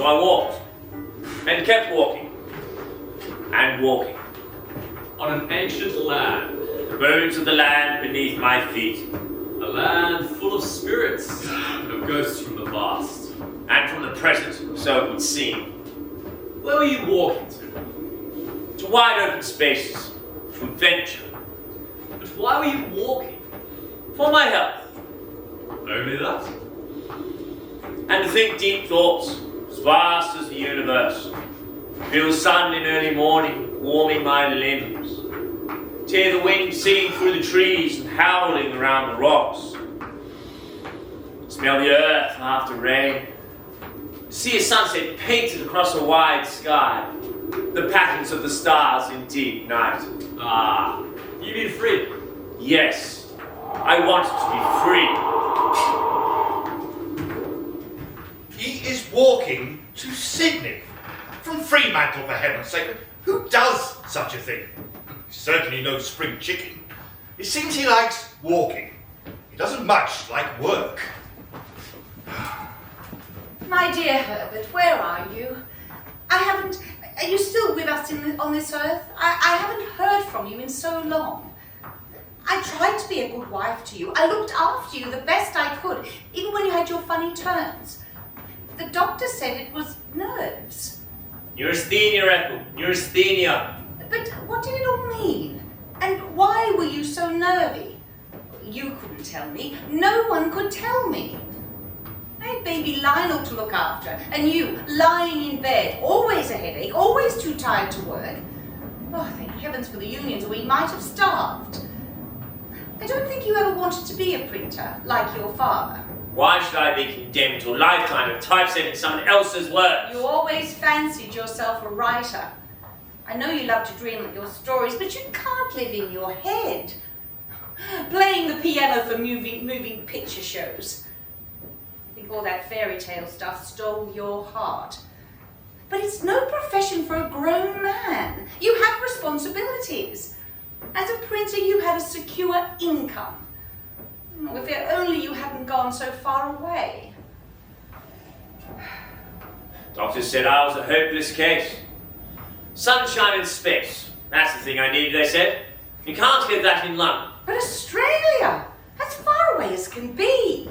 So I walked, and kept walking, and walking. On an ancient land. The bones of the land beneath my feet. A land full of spirits, of ghosts from the past. And from the present, so it would seem. Where were you walking to? To wide open spaces, to adventure. But why were you walking? For my health. Only that? And to think deep thoughts, as vast as the universe. Feel the sun in early morning, warming my limbs. To hear the wind singing through the trees and howling around the rocks. Smell the earth after rain. See a sunset painted across a wide sky. The patterns of the stars in deep night. Ah, you mean free? Yes, I wanted to be free. He is walking to Sydney. From Fremantle, for heaven's sake. Who does such a thing? Certainly no spring chicken. It seems he likes walking. He doesn't much like work. My dear Herbert, where are you? Are you still with us on this earth? I haven't heard from you in so long. I tried to be a good wife to you. I looked after you the best I could, even when you had your funny turns. The doctor said it was nerves. Neurasthenia, Ethel. Neurasthenia. But what did it all mean? And why were you so nervy? You couldn't tell me. No one could tell me. I had baby Lionel to look after, and you, lying in bed, always a headache, always too tired to work. Oh, thank heavens for the unions, or we might have starved. I don't think you ever wanted to be a printer, like your father. Why should I be condemned to a lifetime of typesetting someone else's words? You always fancied yourself a writer. I know you love to dream of your stories, but you can't live in your head. Playing the piano for moving picture shows. I think all that fairy tale stuff stole your heart. But it's no profession for a grown man. You have responsibilities. As a printer, you had a secure income. Oh, if only you hadn't gone so far away. Doctors said I was a hopeless case. Sunshine and space. That's the thing I needed, they said. You can't get that in London. But Australia, as far away as can be.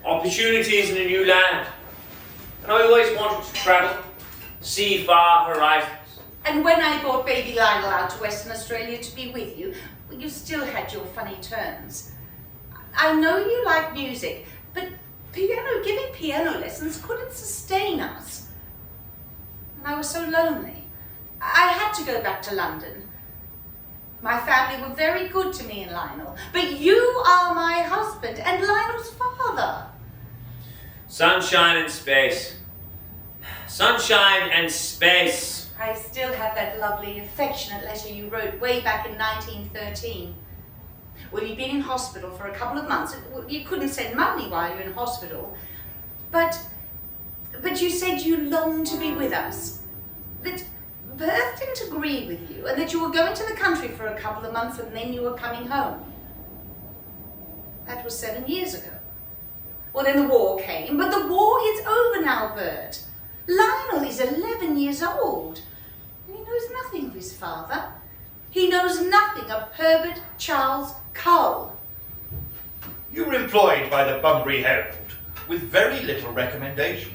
Opportunities in a new land. And I always wanted to travel, see far horizons. And when I brought baby Lionel out to Western Australia to be with you, you still had your funny turns. I know you like music, but giving piano lessons couldn't sustain us. And I was so lonely. I had to go back to London. My family were very good to me and Lionel, but you are my husband and Lionel's father. Sunshine and space. Sunshine and space. I still have that lovely, affectionate letter you wrote way back in 1913. Well, you've been in hospital for a couple of months. You couldn't send money while you're in hospital. But you said you longed to be with us. That birth didn't agree with you, and that you were going to the country for a couple of months and then you were coming home. That was 7 years ago. Well, then the war came, but the war is over now, Bert. Lionel is 11 years old, and he knows nothing of his father. He knows nothing of Herbert Charles Cull. You were employed by the Bunbury Herald with very little recommendation.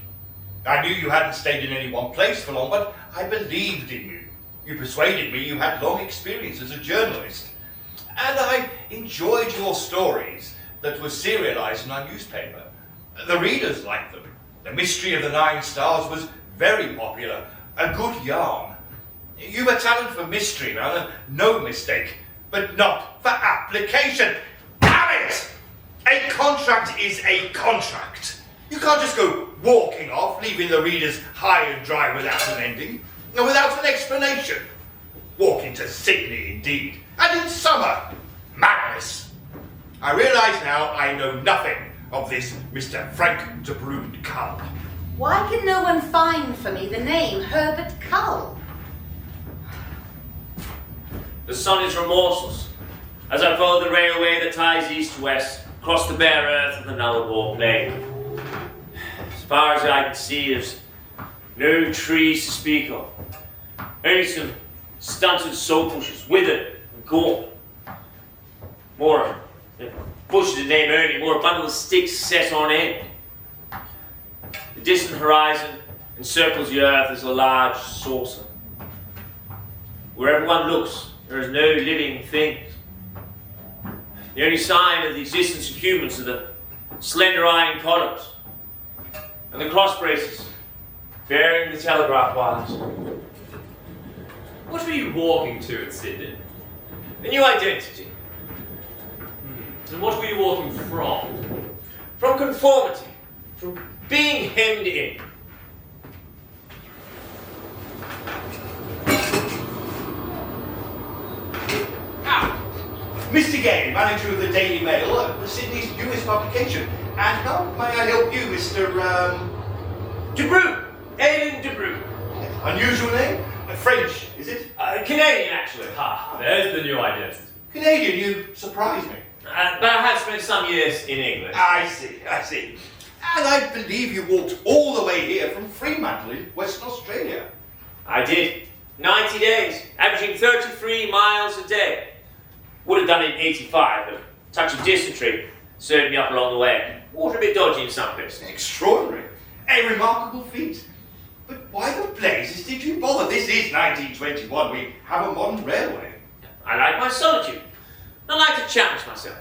I knew you hadn't stayed in any one place for long, but I believed in you. You persuaded me you had long experience as a journalist. And I enjoyed your stories that were serialized in our newspaper. The readers liked them. The Mystery of the Nine Stars was very popular. A good yarn. You've a talent for mystery, man, no mistake, but not for application. Damn it! A contract is a contract. You can't just go walking off, leaving the readers high and dry without an ending, and without an explanation. Walking to Sydney, indeed, and in summer. Madness. I realise now I know nothing of this Mr. Frank de Brune Cull. Why can no one find for me the name Herbert Cull? The sun is remorseless as I follow the railway that ties east to west across the bare earth of the Nullarbor plain. As far as I can see, there's No trees to speak of. Only some stunted salt bushes, withered and gaunt. More bushes in name only, more a bundle of sticks set on end. The distant horizon encircles the earth as a large saucer. Wherever one looks, there is no living thing. The only sign of the existence of humans are the slender iron columns and the cross braces bearing the telegraph wires. What were you walking to in Sydney? A new identity. And what were you walking from? From conformity. From being hemmed in. Mr. Gay, manager of the Daily Mail, Sydney's newest publication. And how may I help you, Mr. DeBrew. Aileen DeBrew. Unusual name? French, is it? Canadian, actually. Ha, there's the new identity. Canadian, you surprise me. But I have spent some years in England. I see. And I believe you walked all the way here from Fremantle in Western Australia. I did. 90 days, averaging 33 miles a day. Would have done it in 85, but a touch of dysentery served me up along the way. Water a bit dodgy in some places. Extraordinary. A remarkable feat. But why the blazes did you bother? This is 1921. We have a modern railway. I like my solitude. I like to challenge myself.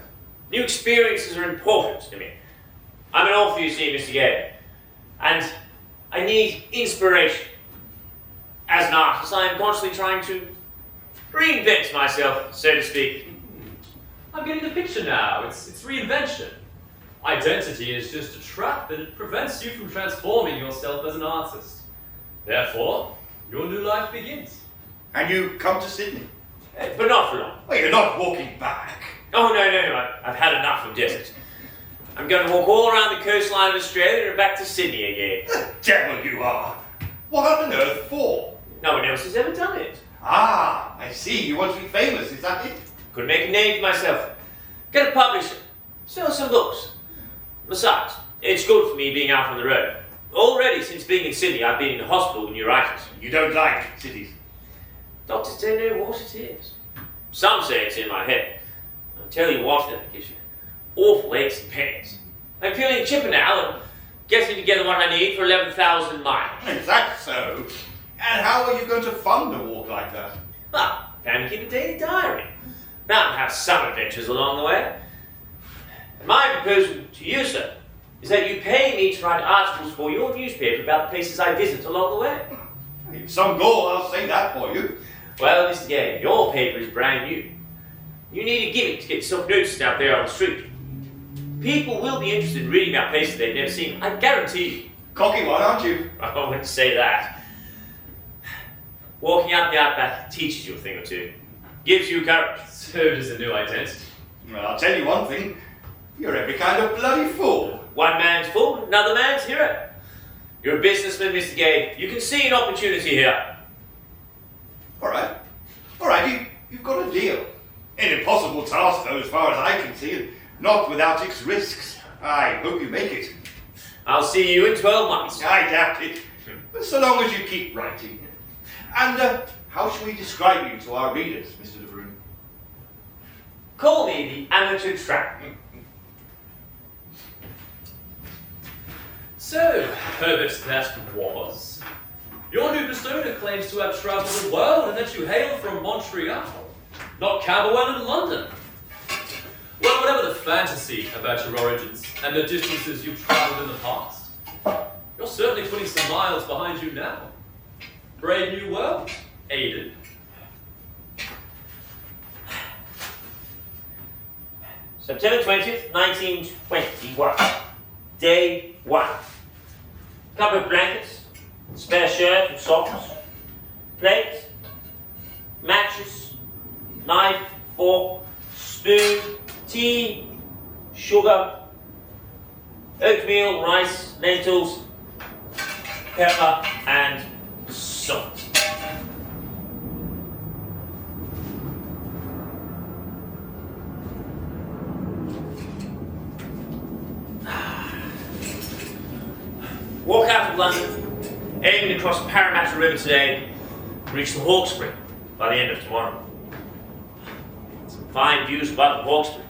New experiences are important to me. I'm an author, you see, Mr. Gay, and I need inspiration. As an artist, I am constantly trying to reinvent myself, so to speak. I'm getting the picture now. It's reinvention. Identity is just a trap that it prevents you from transforming yourself as an artist. Therefore, your new life begins. And you come to Sydney? But not for long. Well, you're not walking back. Oh, no, I've had enough of desert. I'm going to walk all around the coastline of Australia and back to Sydney again. The devil you are. What on earth for? No one else has ever done it. Ah, I see. You want to be famous, is that it? Could make a name for myself. Get a publisher. Sell some books. Besides, it's good for me being out on the road. Already, since being in Sydney, I've been in the hospital with neuritis. You don't like cities. Doctors don't know what it is. Some say it's in my head. I'll tell you what, it gives you awful aches and pains. I'm feeling chipper now and getting together what I need for 11,000 miles. Is that so? And how are you going to fund a walk like that? Well, plan to keep a daily diary. Bound to have some adventures along the way. And my proposal to you, sir, is that you pay me to write articles for your newspaper about the places I visit along the way. If some goal, I'll say that for you. Well, Mr. Gay, your paper is brand new. You need a gimmick to get yourself noticed out there on the street. People will be interested in reading about places they've never seen, I guarantee you. Cocky one, aren't you? I wouldn't say that. Walking out the outback teaches you a thing or two. Gives you courage. So does a new identity. Well, I'll tell you one thing. You're every kind of bloody fool. One man's fool, another man's hero. You're a businessman, Mr. Gay. You can see an opportunity here. All right, you've got a deal. An impossible task, though, as far as I can see, and not without its risks. I hope you make it. I'll see you in 12 months. I doubt it, but so long as you keep writing. And how shall we describe you to our readers, Mr. De Bruyn? Call me the amateur tramp. So, Herbert that was. Your new persona claims to have travelled the world and that you hail from Montreal, not Camberwell in London. Well, whatever the fantasy about your origins and the distances you've travelled in the past, you're certainly putting some miles behind you now. Brave new world, aided. September 20th, 1921. Day 1. Couple of blankets, spare shirt and socks, plate, matches, knife, fork, spoon, tea, sugar, oatmeal, rice, lentils, pepper, and salt. Walk out of London, Aiming across the Parramatta River today, reach the Hawkesbury by the end of tomorrow. Some fine views above the Hawkesbury.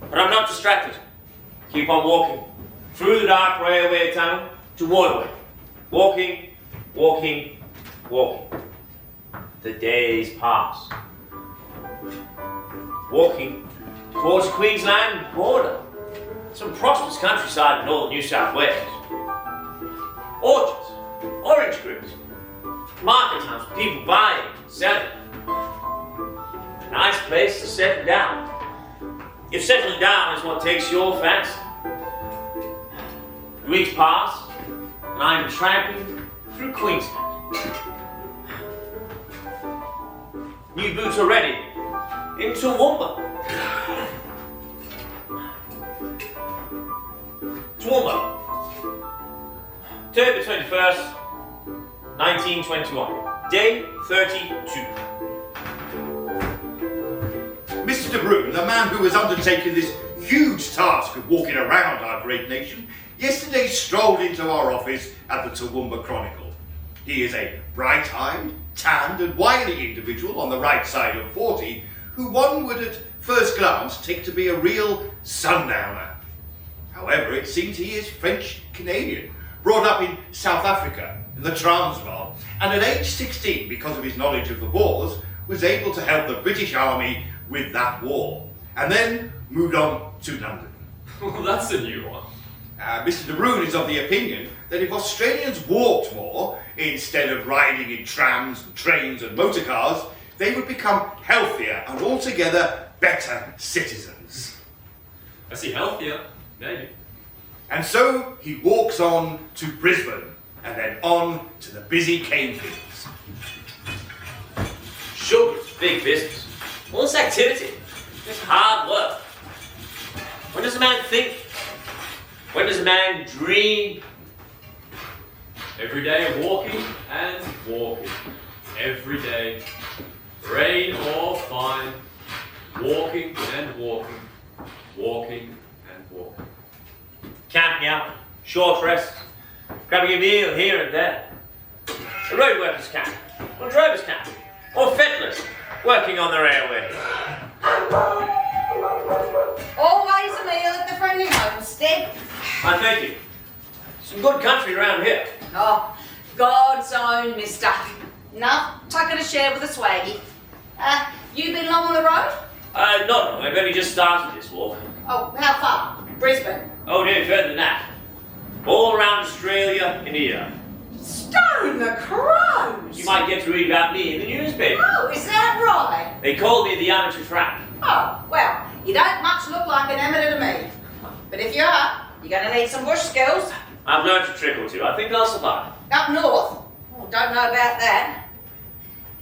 But I'm not distracted. Keep on walking through the dark railway tunnel to Waterway. Walking, walking, walking. The days pass. Walking towards the Queensland border. Some prosperous countryside in northern New South Wales. Orchards, orange groves, market towns, people buying, selling. A nice place to settle down. If settling down is what takes your fancy. The weeks pass, and I'm tramping through Queensland. New boots are ready in Toowoomba. Toowoomba. October 21st, 1921. Day 32. Mr. de Bruyn, the man who has undertaken this huge task of walking around our great nation, yesterday strolled into our office at the Toowoomba Chronicle. He is a bright-eyed, tanned and wily individual on the right side of 40, who one would at first glance take to be a real sundowner. However, it seems he is French-Canadian, brought up in South Africa, in the Transvaal, and at age 16, because of his knowledge of the Boers, was able to help the British Army with that war, and then moved on to London. Well, that's a new one. Mr. de Bruyn is of the opinion that if Australians walked more, instead of riding in trams, and trains and motor cars, they would become healthier and altogether better citizens. I see healthier, maybe. And so he walks on to Brisbane, and then on to the busy cane fields. Sure, it's big business. All this activity. It's hard work. When does a man think? When does a man dream? Every day walking and walking. Every day. Rain or fine. Walking and walking. Walking and walking. Camping out, short rests, grabbing a meal here and there. A road workers' camp, or a drovers' camp, or fettlers working on the railway. Always a meal at the friendly homestead. I thank you. Some good country around here. Oh, God's own mister. Enough tucker to share with a swaggy. You been long on the road? Not long, I've only just started this walk. Oh, how far? Brisbane? Oh, no, further than that. All around Australia in a year. Stone the crows! You might get to read about me in the newspaper. Oh, is that right? They called me the amateur tramp. Oh, well, you don't much look like an amateur to me. But if you are, you're going to need some bush skills. I've learned a trick or two. I think I'll survive. Up north? Oh, don't know about that.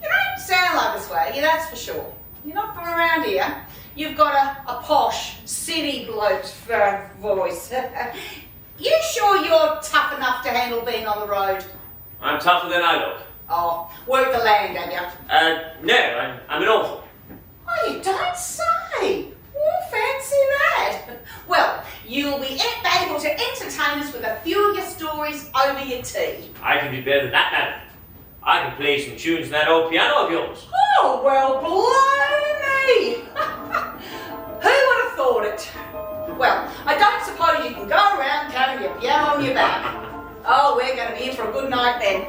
You don't sound like a swaggy, that's for sure. You're not from around here. You've got a posh, city bloke's voice. You sure you're tough enough to handle being on the road? I'm tougher than I look. Oh, work the land, have you? No, I'm an author. Oh, you don't say. Oh, fancy that. Well, you'll be able to entertain us with a few of your stories over your tea. I can do better than that, madam. I can play some tunes in that old piano of yours. Oh, well, blimey! Who would have thought it? Well, I don't suppose you can go around carrying your piano on your back. Oh, we're going to be in for a good night then.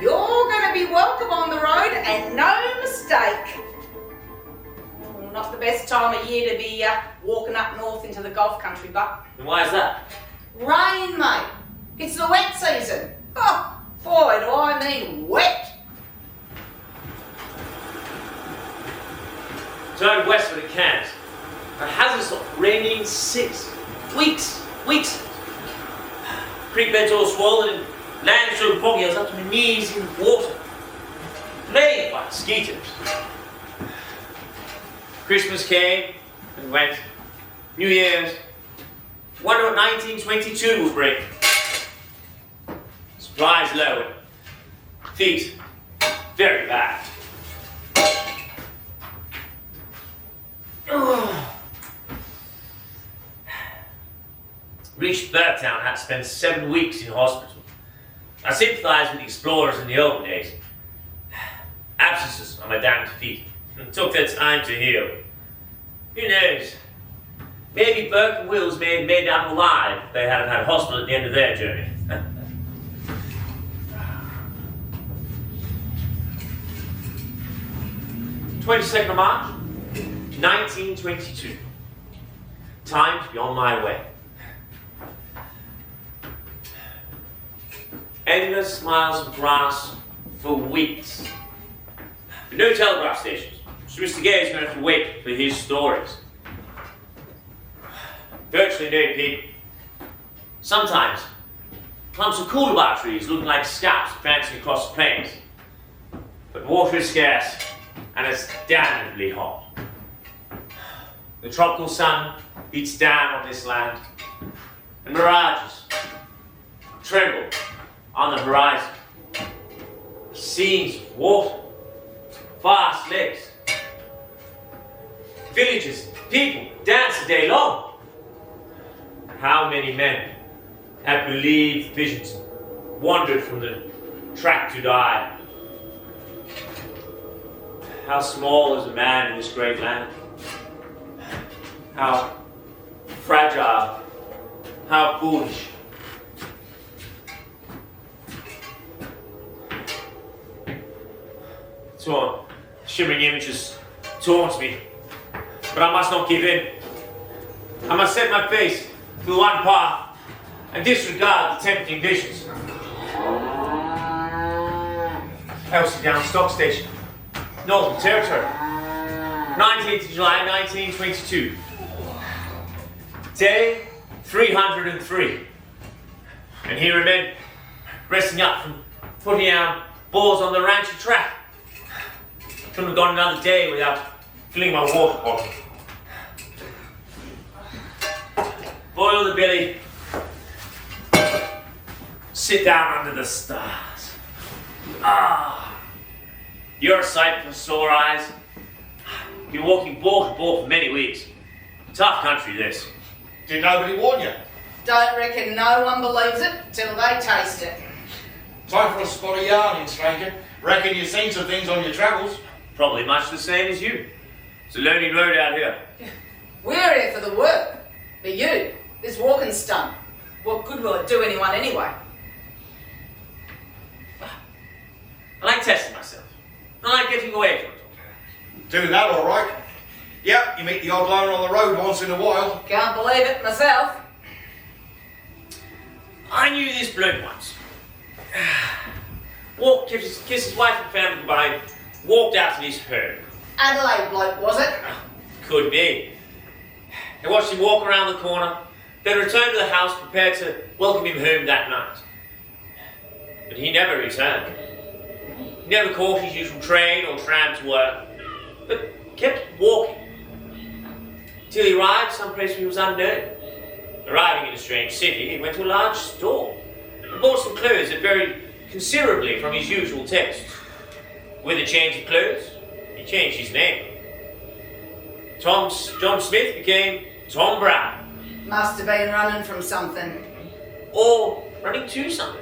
You're going to be welcome on the road, and no mistake. Not the best time of year to be walking up north into the Gulf country, but And why is that? rain, mate. It's the wet season. Oh, boy, do I mean wet. Turn westward it can't. It hasn't stopped raining 6 weeks. Creek beds all swollen and land so boggy I was up to my knees in water. Plagued by mosquitoes. Christmas came and went. New Year's. Wonder what 1922 will bring. Supplies low. Feet very bad. Reached Burtown, had to spend 7 weeks in hospital. I sympathised with the explorers in the old days. Abscesses on my damned feet. It took their time to heal. Who knows? Maybe Burke and Wills may have made out alive if they hadn't had a hospital at the end of their journey. 22nd of March, 1922. Time to be on my way. Endless miles of grass for weeks. But no telegraph stations, so Mr. Gay is going to have to wait for his stories. Virtually no people. Sometimes, clumps of coolabah trees looking like scalps advancing across the plains. But water is scarce, and it's damnably hot. The tropical sun beats down on this land, and mirages tremble on the horizon. Scenes of water, vast lakes, villages, people dance the day long. How many men have believed visions and wandered from the track to die? How small is a man in this great land? How fragile, how foolish. Torn, shimmering images taunt me, but I must not give in. I must set my face to the one path and disregard the tempting visions. Elsie Down Stock Station, Northern Territory, 19th of July 1922. Day 303. And here are men resting up from putting out balls on the rancher track. Couldn't have gone another day without filling my water bottle. Boil the billy. Sit down under the stars. Ah, you're a sight for sore eyes. Been walking ball to ball for many weeks. Tough country, this. Did nobody warn you? Don't reckon no one believes it till they taste it. Time for a spot of yarning, stranger. Reckon you've seen some things on your travels. Probably much the same as you. It's a lonely road out here. We're here for the work. But you, this walking stunt, what good will it do anyone anyway? I like testing myself. I like getting away from it. Do that all right. Yep, you meet the odd loner on the road once in a while. Can't believe it myself. I knew this bloke once. Walked, kissed his wife and family goodbye, walked out to his herd. Adelaide bloke, was it? Could be. I watched him walk around the corner, then return to the house prepared to welcome him home that night. But he never returned. He never caught his usual train or tram to work, but kept walking. Till he arrived someplace where he was unknown. Arriving in a strange city, he went to a large store and bought some clothes that varied considerably from his usual taste. With a change of clothes, he changed his name. John Smith became Tom Brown. Must have been running from something. Or running to something.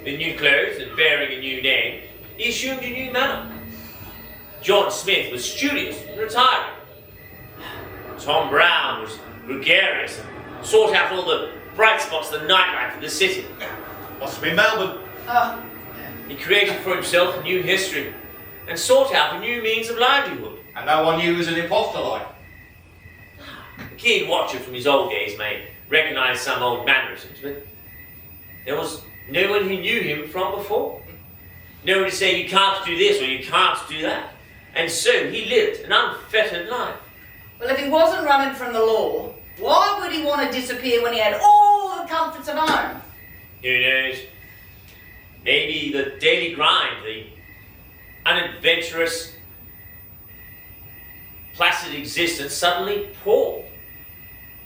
With new clothes and bearing a new name, he assumed a new manner. John Smith was studious and retiring. Tom Brown was gregarious and sought out all the bright spots of the nightlife of the city. Must have been Melbourne. Oh, He created for himself a new history and sought out a new means of livelihood. And no one knew he was an imposter like. A keen watcher from his old days may recognise some old mannerisms, but there was no one who knew him from before. No one to say you can't do this or you can't do that. And so he lived an unfettered life. well, if he wasn't running from the law, why would he want to disappear when he had all the comforts of home? Who knows? Maybe the daily grind, the unadventurous, placid existence suddenly palled.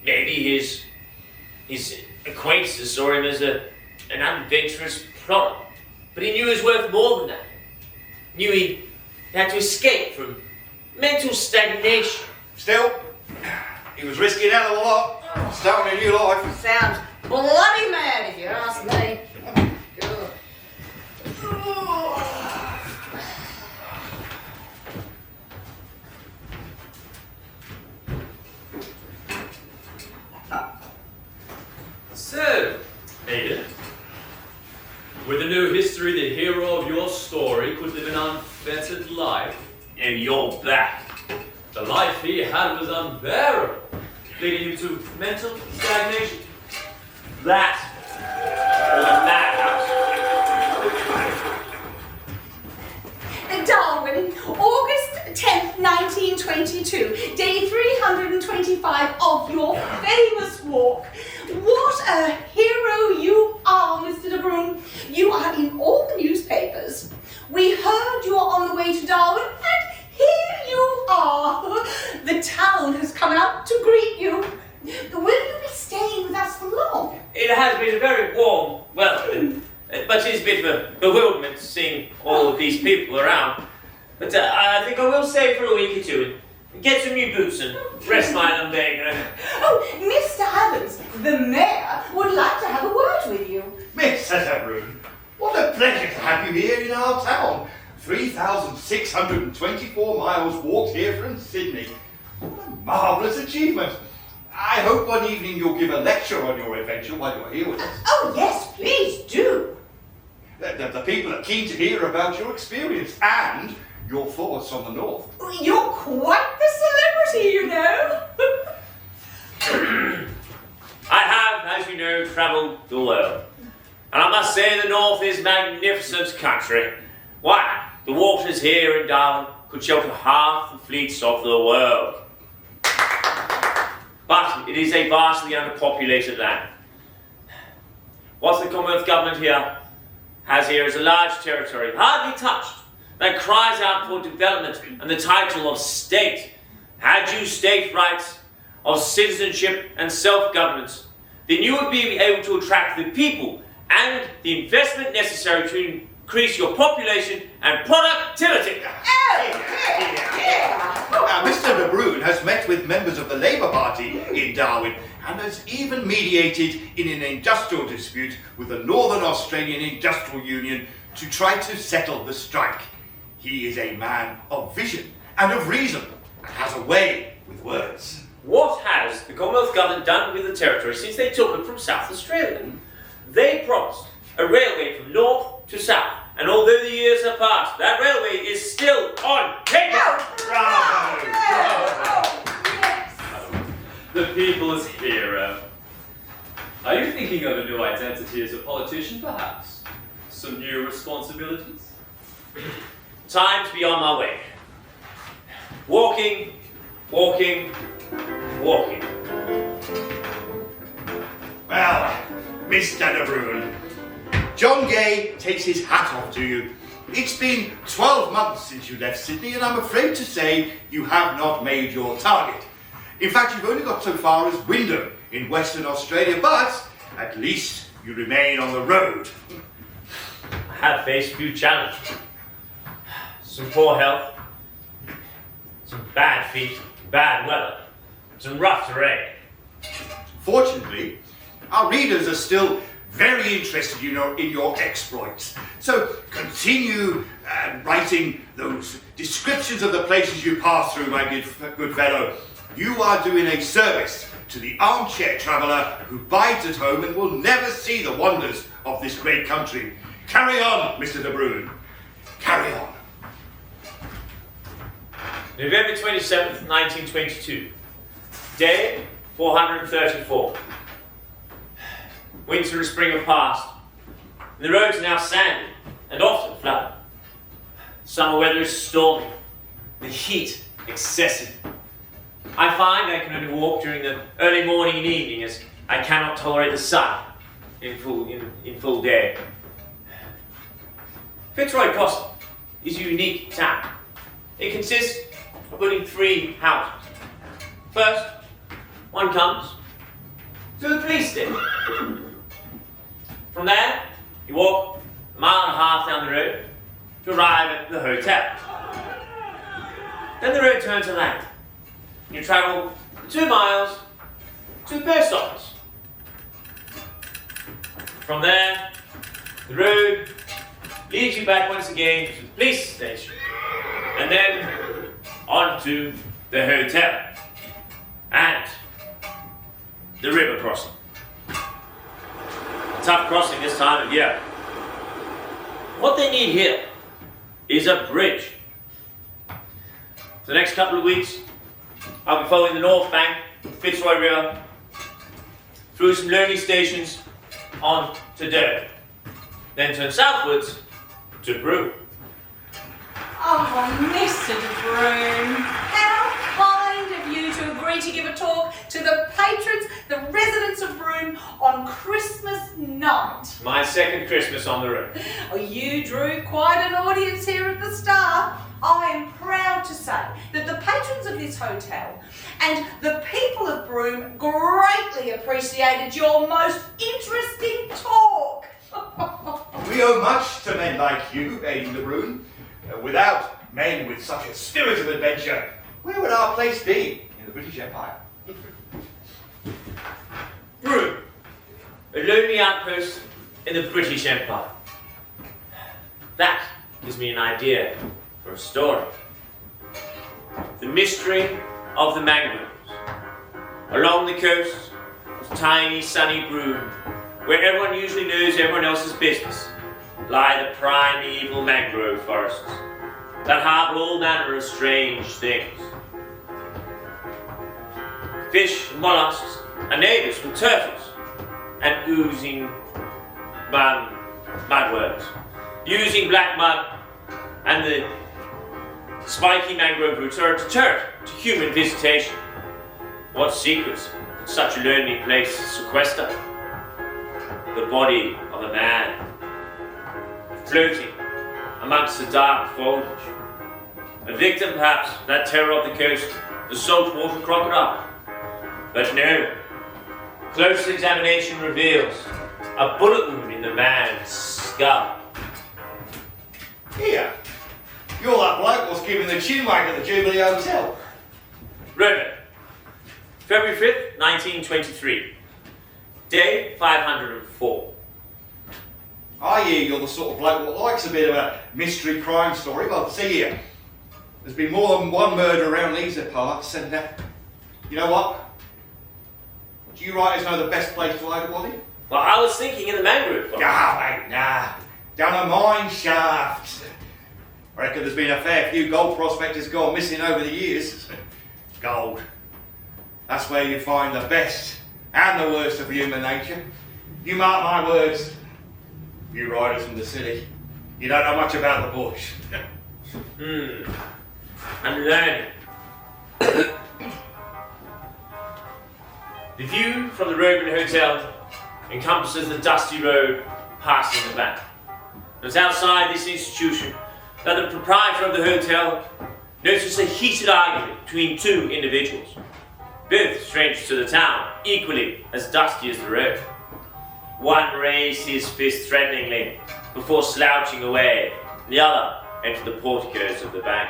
Maybe his acquaintances saw him as an unadventurous plodder. But he knew he was worth more than that. Knew he had to escape from mental stagnation. Still, he was risking a hell of a lot. Starting a new life. Sounds bloody mad if you ask me. So, Ada, with a new history, the hero of your story could live an unfettered life. And you're back. The life he had was unbearable, leading him to mental stagnation. That was a madhouse. Darwin, August 10th, 1922, day 325 of your famous walk. What a hero you are, Mr. De Bruyn. You are in all the newspapers. We heard you are on the way to Darwin, and here you are. The town has come out to greet you. Will you be staying with us for long? It has been a very warm welcome, but it's a bit of a bewilderment seeing all of these people around. But I think I will stay for a week or two and get some new boots and rest my lumbago. Oh, Mr. Adams, the mayor would like to have a word with you. Mr. De Bruyn, what a pleasure to have you here in our town. 3,624 miles walked here from Sydney. What a marvellous achievement. I hope one evening you'll give a lecture on your adventure while you're here with us. Oh, yes, please do. The people are keen to hear about your experience and your thoughts on the North. You're quite the celebrity, you know. I have, as you know, travelled the world. And I must say the North is a magnificent country. Why, the waters here in Darwin could shelter half the fleets of the world. But it is a vastly underpopulated land. What the Commonwealth Government has here is a large territory, hardly touched, that cries out for development and the title of state. Had you state rights of citizenship and self-governance, then you would be able to attract the people and the investment necessary to increase your population and productivity. Now, Mr. De Bruyn has met with members of the Labour Party in Darwin and has even mediated in an industrial dispute with the Northern Australian Industrial Union to try to settle the strike. He is a man of vision and of reason and has a way with words. What has the Commonwealth Government done with the territory since they took it from South Australia? They promised a railway from north to south, and although the years have passed, that railway is still on paper. Bravo! Yes. The people's hero. Are you thinking of a new identity as a politician, perhaps? Some new responsibilities? Time to be on my way. Walking, walking, walking. Well, Mr. De Bruyn, John Gay takes his hat off to you. It's been 12 months since you left Sydney, and I'm afraid to say you have not made your target. In fact, you've only got so far as Wyndham in Western Australia, but at least you remain on the road. I have faced a few challenges. Some poor health, some bad feet, bad weather, some rough terrain. Fortunately, our readers are still very interested in your exploits. So continue writing those descriptions of the places you pass through, my good fellow. You are doing a service to the armchair traveller who bides at home and will never see the wonders of this great country. Carry on, Mr. De Bruyn. Carry on. November 27th, 1922. Day 434. Winter and spring have passed. The roads are now sandy and often flooded. Summer weather is stormy. The heat excessive. I find I can only walk during the early morning and evening, as I cannot tolerate the sun in full day. Fitzroy Crossing is a unique town. It consists of only 3 houses. First, one comes to the police station. From there, you walk 1.5 miles down the road to arrive at the hotel. Then the road turns to land. You travel 2 miles to the post office. From there, the road leads you back once again to the police station, and then on to the hotel and the river crossing. A tough crossing this time of year. What they need here is a bridge. For the next couple of weeks, I'll be following the north bank of Fitzroy River through some lonely stations on to Durban, then turn southwards to Broome. Oh, Mr. De Bruyn, how kind of you to agree to give a talk to the patrons, the residents of Broome on Christmas night. My second Christmas on the road. Oh, you drew quite an audience here at the Star. I am proud to say that the patrons of this hotel and the people of Broome greatly appreciated your most interesting talk. We owe much to men like you, Aidan de Bruyn. Without men with such a spirit of adventure, where would our place be in the British Empire? Broome, a lonely outpost in the British Empire. That gives me an idea for a story. The mystery of the mangroves. Along the coast of tiny sunny Broome, where everyone usually knows everyone else's business, lie the primeval mangrove forests that harbour all manner of strange things. Fish and mollusks are neighbours with turtles and oozing mudworms, using black mud and the spiky mangrove roots are a deterrent to human visitation. What secrets could such a lonely place sequester? The body of a man, floating amongst the dark foliage. A victim, perhaps, that terror of the coast, the saltwater crocodile. But no, close examination reveals a bullet wound in the man's skull. Here, you're that bloke was giving the chin wag at the Jubilee Hotel. River, February 5th, 1923. Day 504. I hear you're the sort of bloke that likes a bit of a mystery crime story. Well, see here, there's been more than one murder around these parts, and you know what? Do you writers know the best place to hide a body? Well, I was thinking in the mangrove forest. Nah. Down a mine shaft. I reckon there's been a fair few gold prospectors gone missing over the years. Gold. That's where you find the best and the worst of human nature. You mark my words. You riders from the city, you don't know much about the bush. I'm learning. The view from the Roman Hotel encompasses the dusty road passing the bank. It's outside this institution that the proprietor of the hotel noticed a heated argument between two individuals, both strangers to the town, equally as dusty as the road. One raised his fist threateningly before slouching away. The other entered the porticos of the bank.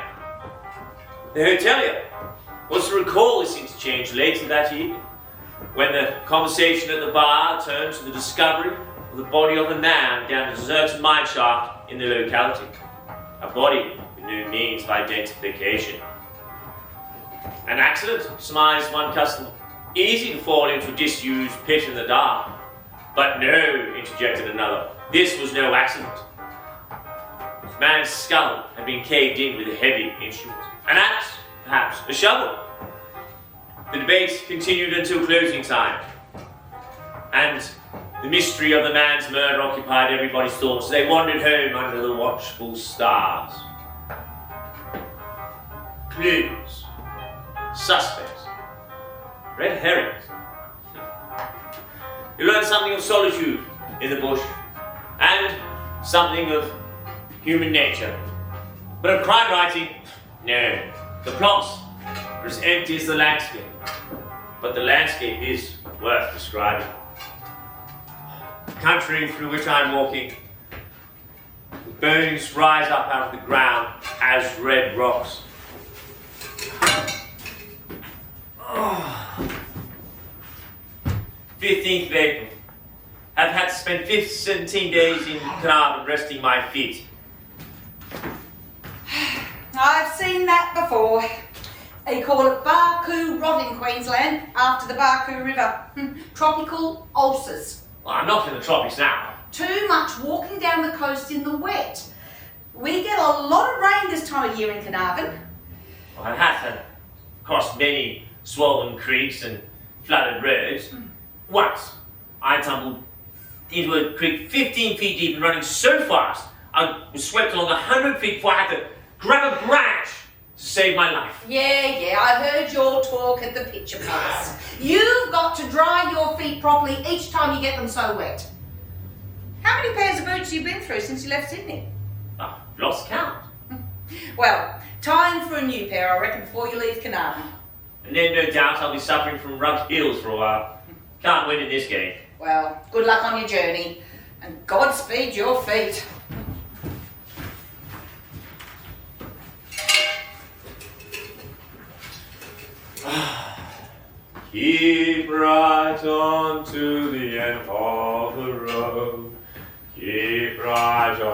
The hotelier was to recall this interchange later that evening, when the conversation at the bar turned to the discovery of the body of a man down a deserted mine shaft in the locality. A body with no means of identification. An accident, surmised one customer. Easy to fall into a disused pit in the dark. But no, interjected another. This was no accident. The man's skull had been caved in with a heavy instrument. An axe, perhaps a shovel. The debate continued until closing time. And the mystery of the man's murder occupied everybody's thoughts. They wandered home under the watchful stars. Clues. Suspects. Red herrings. You learn something of solitude in the bush, and something of human nature. But of crime writing, no. The plots are as empty as the landscape, but the landscape is worth describing. The country through which I'm walking, the bones rise up out of the ground as red rocks. 15th of April. I've had to spend 17 days in Tramp resting my feet seen that before. They call it Barcoo rot in Queensland after the Barcoo River. Tropical ulcers. Well, I'm not in the tropics now. Too much walking down the coast in the wet. We get a lot of rain this time of year in Carnarvon. Well, I have had crossed many swollen creeks and flooded roads. Once, I tumbled into a creek 15 feet deep and running so fast, I was swept along 100 feet before I had to grab a branch to save my life. Yeah, I heard your talk at the picture place. You've got to dry your feet properly each time you get them so wet. How many pairs of boots have you been through since you left Sydney? I've lost count. Well, time for a new pair, I reckon, before you leave Carnarvon. And then no doubt I'll be suffering from rubbed heels for a while. Can't win in this game. Well, good luck on your journey, and Godspeed your feet. Keep right on to the end of the road. Keep right on.